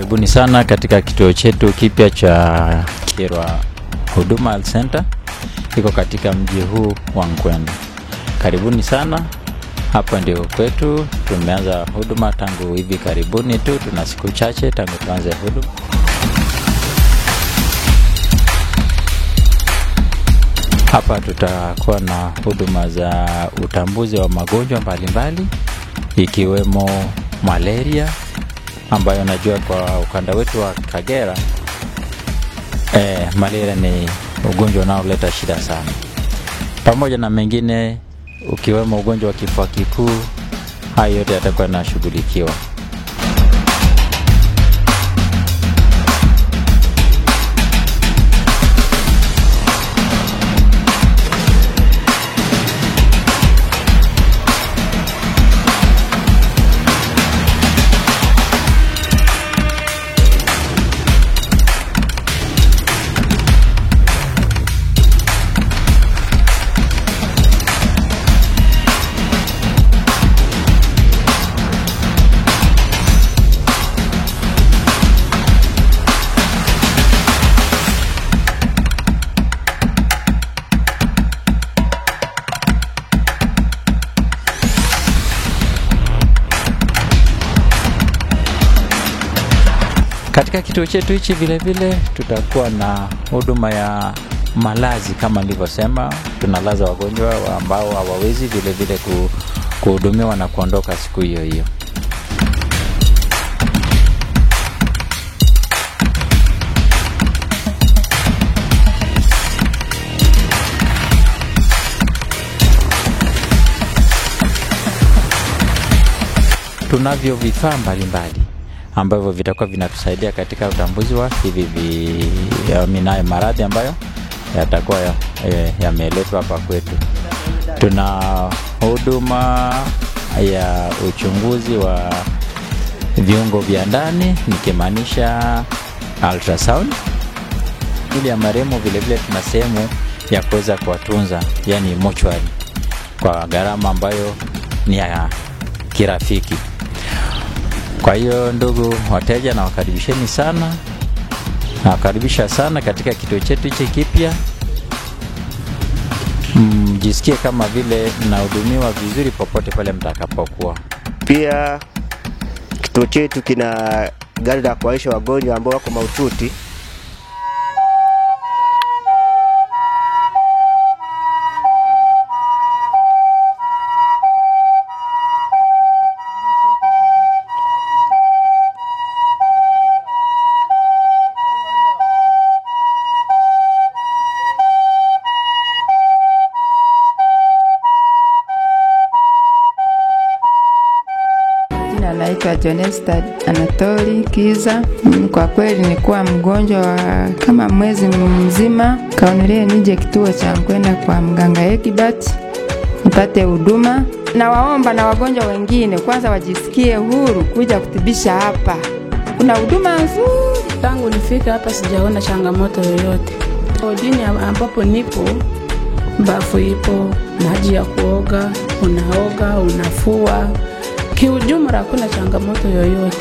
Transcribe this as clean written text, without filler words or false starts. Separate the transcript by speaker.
Speaker 1: Karibuni sana katika kituo chetu kipya cha Kirwa Huduma Health Center. Iko katika mji huu wa Nkwenda. Karibuni sana. Hapa ndio kwetu. Tumeanza huduma tangu hivi karibuni tu, tuna siku chache tangu tuanze huduma. Hapa tutakuwa na huduma za utambuzi wa magonjwa mbalimbali ikiwemo malaria, ambayo najua kwa ukanda wetu wa Kagera malaria ni ugonjwa unaoleta shida sana. Pamoja na mengine ukiwemo ugonjwa wa kifua kikuu, hayo yote yatakuwa yanashughulikiwa. Katika kituo chetu hichi vile vile tutakuwa na huduma ya malazi kama nilivyosema. Tunalaza wagonjwa ambao hawawezi vile vile kuhudumiwa na kuondoka siku hiyo hiyo. Tunavyo vifaa mbalimbali ambavyo vitakuwa vinatusaidia katika utambuzi wa hivi maradhi ambayo yatakuwa yameletwa hapa kwetu. Tuna huduma ya uchunguzi wa viungo vya ndani, nikimaanisha ultrasound. Ili ya marehemu vile vile tuna sehemu ya kuweza kuwatunza, yani mortuary, kwa gharama ambayo ni ya kirafiki. Kwa hiyo ndugu wateja, na wakaribisheni sana. Nawakaribisha sana katika kituo chetu hichi kipya. Mjisikie kama vile mnahudumiwa vizuri popote pale mtakapokuwa.
Speaker 2: Pia kituo chetu kina gari la kuwaisha wagonjwa ambao wako mahututi.
Speaker 3: Naitwa Jonesta Anatoli Kiza. Kwa kweli nilikuwa mgonjwa kama mwezi mzima, kaonelea nije kituo cha Nkwenda kwa mganga Ekibati nipate huduma. Na waomba na wagonjwa wengine kwanza wajisikie huru kuja kutibisha hapa. Kuna huduma nzuri.
Speaker 4: Tangu nifika hapa sijaona changamoto yoyote. Odini ambapo nipo, bafu ipo, maji ya kuoga, unaoga, unafua. Kiujumla hakuna changamoto yoyote.